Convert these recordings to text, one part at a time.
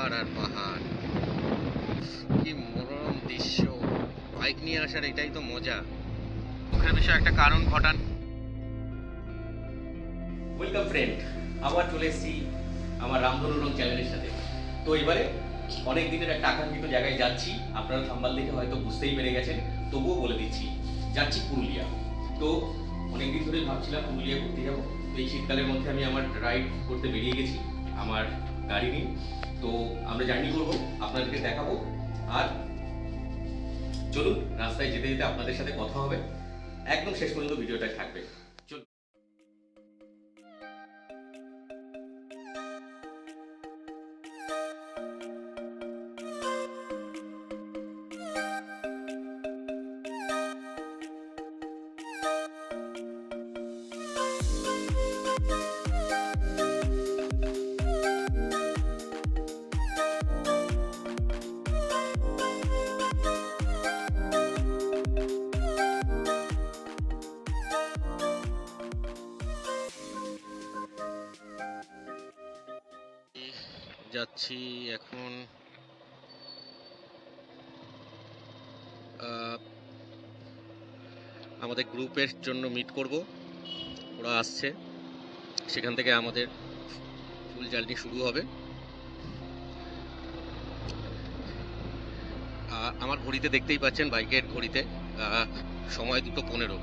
পাহাড় আর পাহাড়, কি মনোরম দৃশ্য। বাইক নিয়ে আসার এটাই তো মজা। মুখের বিষয়ে একটা কারণ ঘটান। ওয়েলকাম ফ্রেন্ড, আবার চলে এসেছি আমার রামধনু রং চ্যানেলের সাথে। তো এবারে অনেক দিনের একটা আকাঙ্ক্ষিত জায়গায় যাচ্ছি। আপনারা থাম্বনেল দেখে হয়তো বুঝতেই পেরে গেছেন, তবুও বলে দিচ্ছি, যাচ্ছি পুরুলিয়া। তো অনেকদিন ধরে ভাবছিলাম পুরুলিয়া ঘুরতে যাবো। তো এই শীতকালের মধ্যে আমি আমার রাইড করতে বেরিয়ে গেছি আমার গাড়ি নিয়ে। তো আমরা জার্নি করবো, আপনাদেরকে দেখাবো। আর চলুন, রাস্তায় যেতে যেতে আপনাদের সাথে কথা হবে। একদম শেষ পর্যন্ত ভিডিওটা থাকবে। চলুন। যাচ্ছি এখন আমাদের গ্রুপের জন্য মিট করব। ওরা আসছে, সেখান থেকে আমাদের ফুল জার্নি শুরু হবে। আমার ঘড়িতে দেখতেই পাচ্ছেন, বাইকের ঘড়িতে সময় 2:15।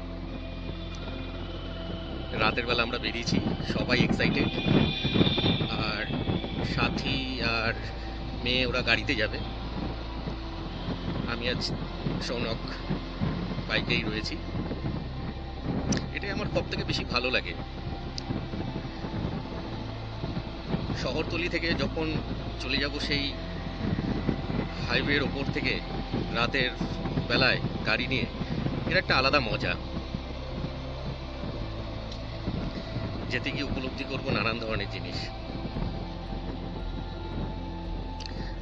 রাতের বেলা আমরা বেরিয়েছি, সবাই এক্সাইটেড। আর সাথী আর মেয়ে ওরা গাড়িতে যাবে, আমি আজ সৌনক বাইকেই রয়েছি। এটাই আমার সব থেকে বেশি ভালো লাগে। শহরতলি থেকে যখন চলে যাব সেই হাইওয়ের ওপর থেকে রাতের বেলায় গাড়ি নিয়ে, এর একটা আলাদা মজা। যেতে গিয়ে উপলব্ধি করব নানান ধরনের জিনিস।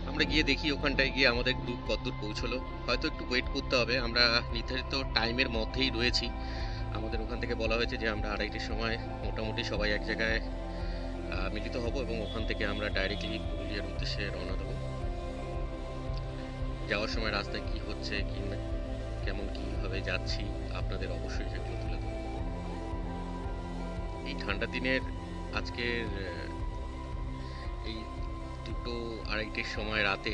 আমরা গিয়ে দেখি ওখানটায় গিয়ে আমাদের গ্রুপ কতদূর পৌঁছলো। হয়তো একটু ওয়েট করতে হবে, আমরা নির্ধারিত টাইমের মধ্যেই রয়েছি। আমাদের ওখান থেকে বলা হয়েছে যে আমরা 2:30টার সময় মোটামুটি সবাই এক জায়গায় মিলিত হব এবং ওখান থেকে আমরা ডাইরেক্টলি পুরুলিয়ার উদ্দেশ্যে রওনা দেবো। যাওয়ার সময় রাস্তায় কি হচ্ছে, কি কেমন কীভাবে যাচ্ছি, আপনাদের অবশ্যই সেগুলো তুলে দেবো। এই ঠান্ডা দিনের আজকের এই 2:30টার সময় রাতে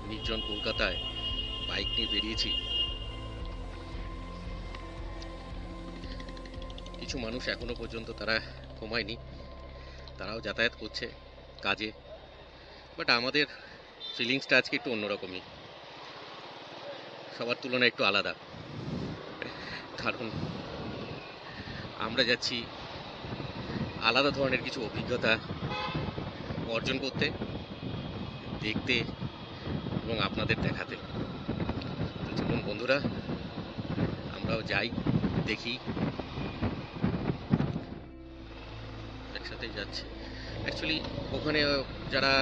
নির্জন কলকাতায় বাইক নিয়ে বেরিয়েছি। কিছু মানুষ এখনো পর্যন্ত তারা ঘুমায়নি, তারাও যাতায়াত করছে কাজে। বাট আমাদের ফিলিংসটা আজকে একটু অন্যরকমই, সবার তুলনায় একটু আলাদা। কারণ আমরা যাচ্ছি আলাদা ধরনের কিছু অভিজ্ঞতা অর্জন করতে, দেখতে এবং আপনাদের দেখাতে। তো চলুন বন্ধুরা, আমরাও যাই, দেখি। একসাথেই যাচ্ছি। অ্যাকচুয়ালি ওখানে যারা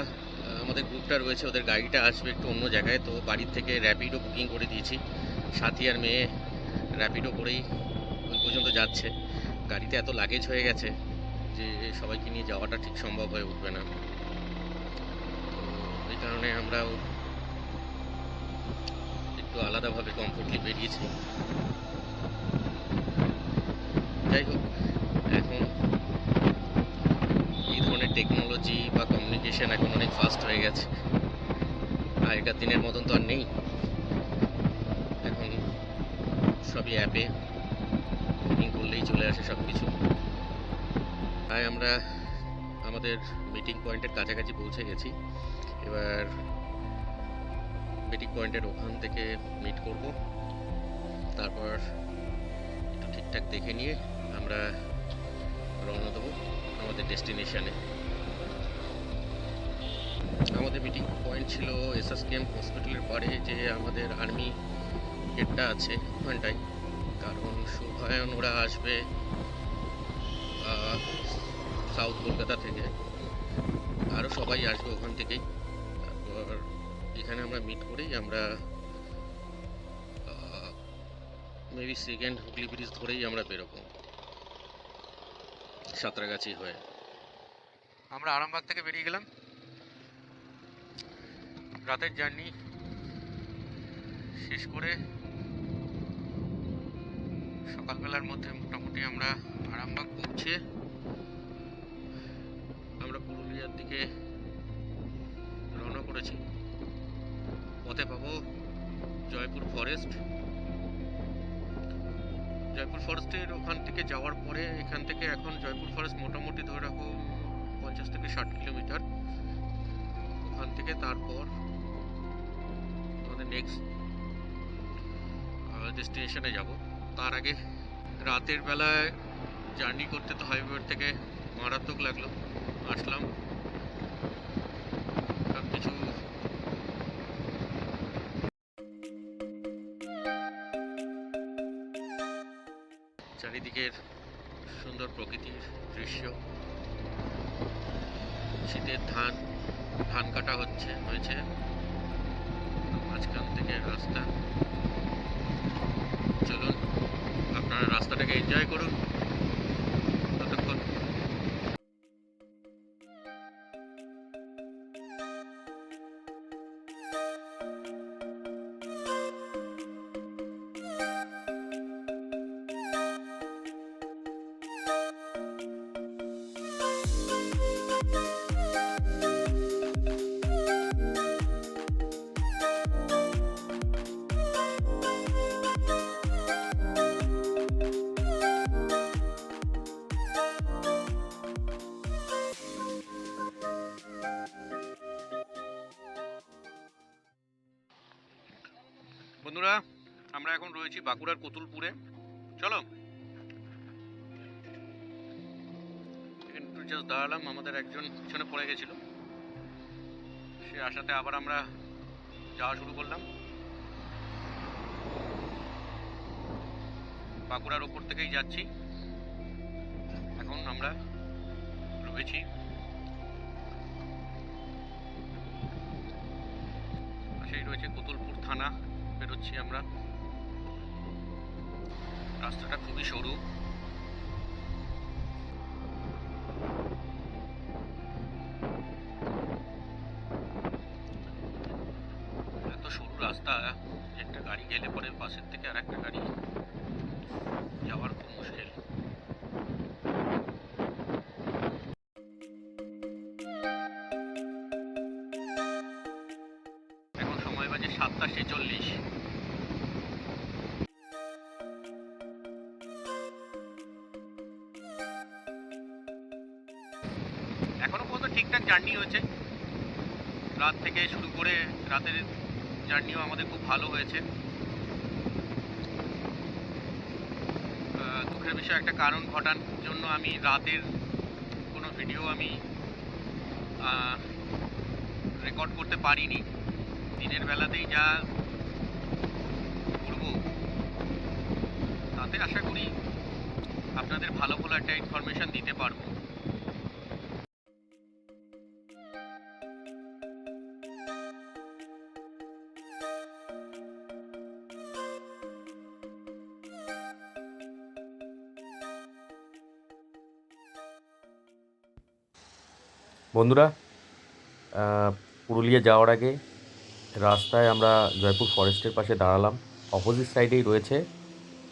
আমাদের গ্রুপটা রয়েছে, ওদের গাড়িটা আসবে একটু অন্য জায়গায়। তো বাড়ির থেকে র্যাপিডো বুকিং করে দিয়েছি। সাথী আর মেয়ে র্যাপিডো করেই ওই পর্যন্ত যাচ্ছে। গাড়িতে এত লাগেজ হয়ে গেছে যে সবাইকে নিয়ে যাওয়াটা ঠিক সম্ভব হয়ে উঠবে না। তো এই কারণে আমরাও একটু আলাদাভাবে কমফোর্টলি বেরিয়েছি। যাই হোক, এখন এই ধরনের টেকনোলজি বা কমিউনিকেশন এখন অনেক ফাস্ট হয়ে গেছে। আগেকার দিনের মতন তো আর নেই, এখন সবই অ্যাপে বুকিং করলেই চলে আসে সব কিছু। তাই আমরা আমাদের মিটিং পয়েন্টের কাছাকাছি পৌঁছে গেছি। এবার মিটিং পয়েন্টের ওখান থেকে মিট করব, তারপর একটু ঠিকঠাক দেখে নিয়ে আমরা রওনা দেবো আমাদের ডেস্টিনেশনে। আমাদের মিটিং পয়েন্ট ছিল এসএসকেএম হসপিটালের পরে যে আমাদের আর্মি গেটটা আছে ওখানটায়। কারণ শুভায়ন ওরা আসবে সাউথ কলকাতা থেকে, আরও সবাই আসবে ওখান থেকেই। তারপর এখানে আমরা মিট করেই আমরা মেবি সেকেন্ড হুগলি ব্রিজ ধরেই আমরা বেরোবো সাঁতরাগাছি হয়ে। আমরা আরামবাগ থেকে বেরিয়ে গেলাম। রাতের জার্নি শেষ করে সকালবেলার মধ্যে মোটামুটি আমরা আরামবাগ পৌঁছে আমরা পুরুলিয়ার দিকে রওনা করেছি। পথে পাবো জয়পুর ফরেস্ট। জয়পুর ফরেস্টের ওখান থেকে যাওয়ার পরে এখান থেকে এখন জয়পুর ফরেস্ট মোটামুটি ধরে রাখো 50 থেকে 60 কিলোমিটার। ওখান থেকে তারপর আমাদের নেক্সট ডেস্টিনেশনে যাব। তার আগে রাতের বেলায় জার্নি করতে তো হাইওয়ে থেকে মারাত্মক লাগলো। আসলাম, সব কিছু চারিদিকের সুন্দর প্রকৃতির দৃশ্য। শীতের ধান কাটা হয়েছে মাঝখান থেকে রাস্তা। চলুন আপনারা রাস্তাটাকে এনজয় করুন ততক্ষণ। বন্ধুরা, আমরা এখন রয়েছি বাঁকুড়ার কতুলপুরে। চলো একটু জাস্ট দাঁড়ালাম, আমাদের একজন পিছনে পড়ে গেছিল, সে আসাতে আবার আমরা যাওয়া শুরু করলাম। বাঁকুড়ার ওপর থেকেই যাচ্ছি। এখন আমরা রয়েছি সেই রয়েছে কতুলপুর থানা। বেরোচ্ছি আমরা। রাস্তাটা খুবই সরু, এত সরু রাস্তা একটা গাড়ি গেলে পরে পাশের থেকে আর একটা গাড়ি যাওয়ার খুব মুশকিল। এখন সময় বাজে 7টা 46। এখনো পর্যন্ত ঠিকঠাক জার্নি হয়েছে। রাত থেকে শুরু করে রাতের জার্নিও আমাদের খুব ভালো হয়েছে। দুঃখের বিষয় একটা কারণ ঘটার জন্য আমি রাতের কোনো ভিডিও আমি রেকর্ড করতে পারিনি। দিনের বেলাতেই যা করব তাতে আশা করি আপনাদের ভালো ভালো একটা ইনফরমেশন দিতে পারবো। বন্ধুরা, পুরুলিয়া যাওয়ার আগে রাস্তায় আমরা জয়পুর ফরেস্টের পাশে দাঁড়ালাম। অপোজিট সাইডেই রয়েছে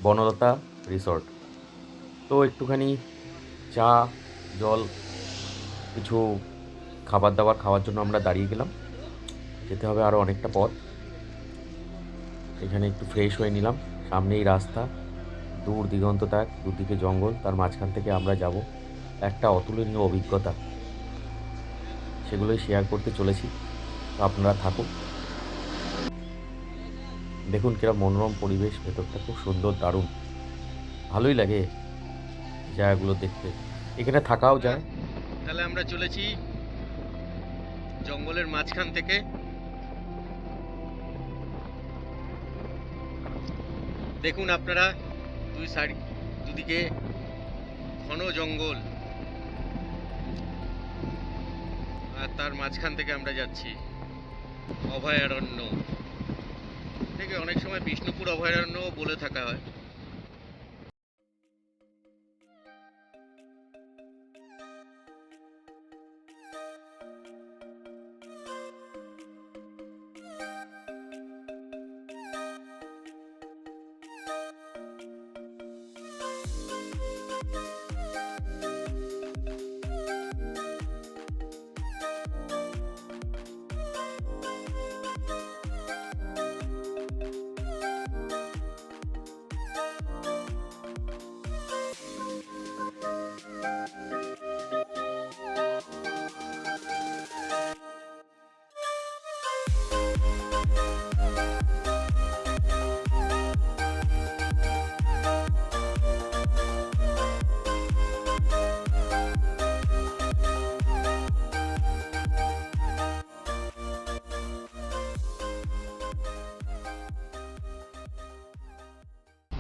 বনলতা রিসর্ট। তো একটুখানি চা, জল, কিছু খাবার দাবার খাওয়ার জন্য আমরা দাঁড়িয়ে গেলাম। যেতে হবে আরও অনেকটা পথ। এখানে একটু ফ্রেশ হয়ে নিলাম। সামনেই রাস্তা, দূর দিগন্ত তাক, দুদিকে জঙ্গল, তার মাঝখান থেকে আমরা যাব। একটা অতুলনীয় অভিজ্ঞতা, সেগুলোই শেয়ার করতে চলেছি। তো আপনারা থাকুন, দেখুন কিরম মনোরম পরিবেশ। ভেতরটা খুব সুন্দর, দারুণ, ভালোই লাগে জায়গাগুলো দেখতে। এখানে থাকাও যায়। তাহলে আমরা চলেছি জঙ্গলের মাঝখান থেকে। দেখুন আপনারা দুদিকে ঘন জঙ্গল, আর তার মাঝখান থেকে আমরা যাচ্ছি অভয়ারণ্য থেকে। অনেক সময় বিষ্ণুপুর অভয়ারণ্য বলে থাকা হয়।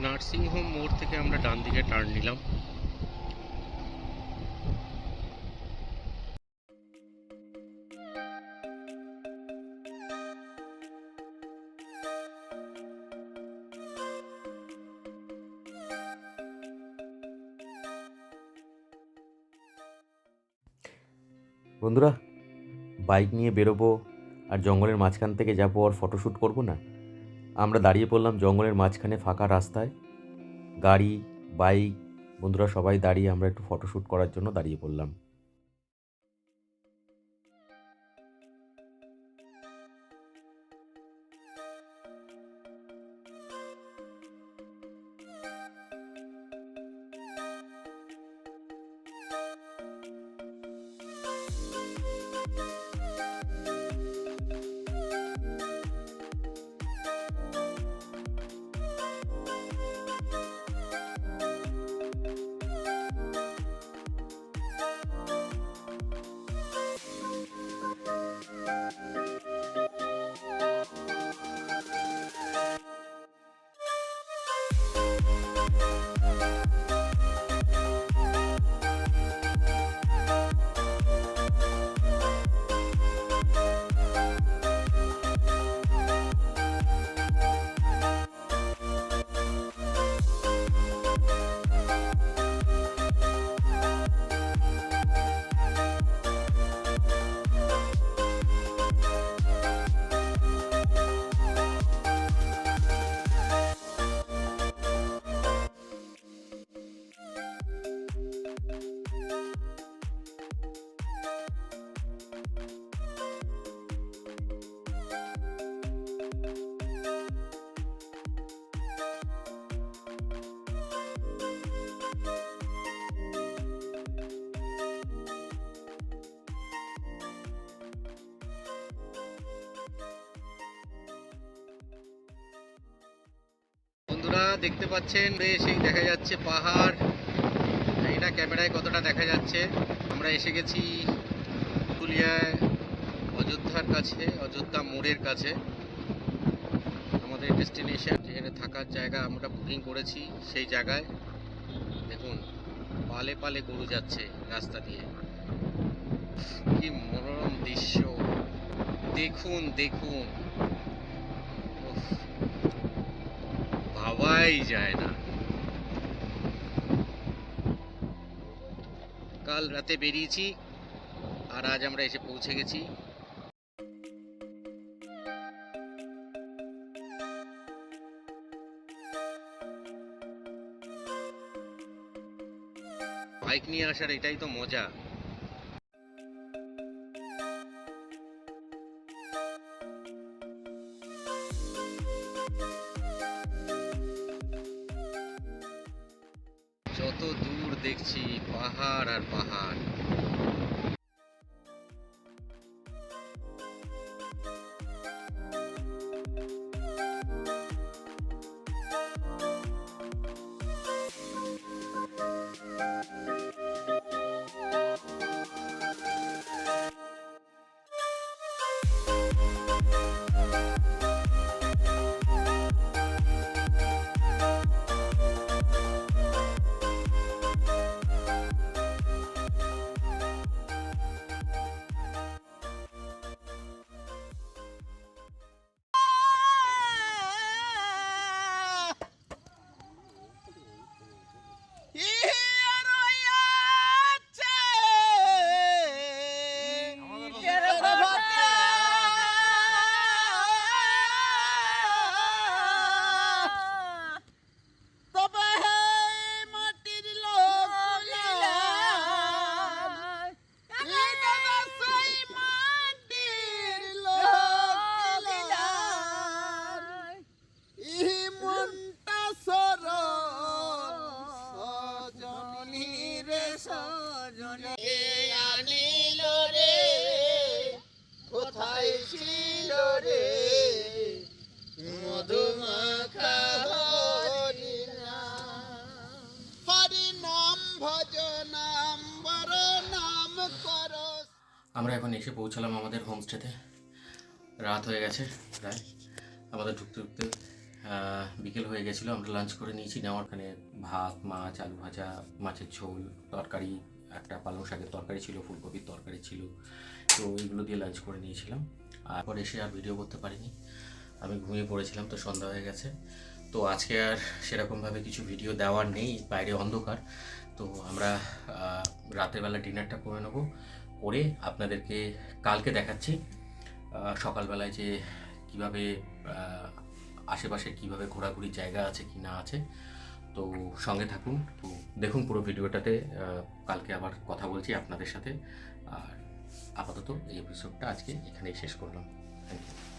নার্সিংহোম মোড় থেকে আমরা ডান দিকে টার্ন নিলাম। বন্ধুরা, বাইক নিয়ে বেরোবো আর জঙ্গলের মাঝখান থেকে যাবো আর ফটোশ্যুট করবো না? আমরা দাঁড়িয়ে পড়লাম জঙ্গলের মাঝখানে ফাঁকা রাস্তায়, গাড়ি, বাইক, বন্ধুরা সবাই দাঁড়িয়ে আমরা একটু ফটোশ্যুট করার জন্য দাঁড়িয়ে পড়লাম। বন্ধুরা দেখতে পাচ্ছেন, সেই দেখা যাচ্ছে পাহাড়। জানি না ক্যামেরায় কতটা দেখা যাচ্ছে। আমরা এসে গেছি পুরুলিয়ায় অযোধ্যার কাছে, অযোধ্যা মোড়ের কাছে। আমাদের ডেস্টিনেশন, যেখানে থাকার জায়গা আমরা বুকিং করেছি, সেই জায়গায় দেখুন পালে পালে গরু যাচ্ছে রাস্তা দিয়ে। কি মনোরম দৃশ্য, দেখুন দেখুন, উফ, ভাবাই যায় না। কাল রাতে বেরিয়েছি আর আজ আমরা এসে পৌঁছে গেছি। বাইক নিয়ে আসার এটাই তো মজা। যত দূর দেখছি পাহাড় আর পাহাড়। সজনে আনিল রে, কোথায় ছিল রে মধুমাখা হরি নাম ভজ নাম বর নাম কর। আমরা এখন এসে পৌঁছালাম আমাদের হোমস্টেতে। রাত হয়ে গেছে প্রায়, আমাদের ঢুকতে ঢুকতে বিকেল হয়ে গেছিলো। আমরা লাঞ্চ করে নিয়েছি। নেওয়ার ওখানে ভাত, মাছ, আলু ভাজা, মাছের ঝোল, তরকারি, একটা পালং শাকের তরকারি ছিল, ফুলকপির তরকারি ছিল। তো এইগুলো দিয়ে লাঞ্চ করে নিয়েছিলাম। আর পরে এসে আর ভিডিও করতে পারিনি, আমি ঘুমিয়ে পড়েছিলাম। তো সন্ধ্যা হয়ে গেছে, তো আজকে আর সেরকমভাবে কিছু ভিডিও দেওয়ার নেই, বাইরে অন্ধকার। তো আমরা রাতের বেলা ডিনারটা করে নেবো, করে আপনাদেরকে কালকে দেখাচ্ছি সকালবেলায় যে কীভাবে আশেপাশে কীভাবে ঘোরাঘুরির জায়গা আছে কি না আছে। তো সঙ্গে থাকুন, তো দেখুন পুরো ভিডিওটাতে। কালকে আবার কথা বলছি আপনাদের সাথে। আর আপাতত এই এপিসোডটা আজকে এখানেই শেষ করলাম। Thank you.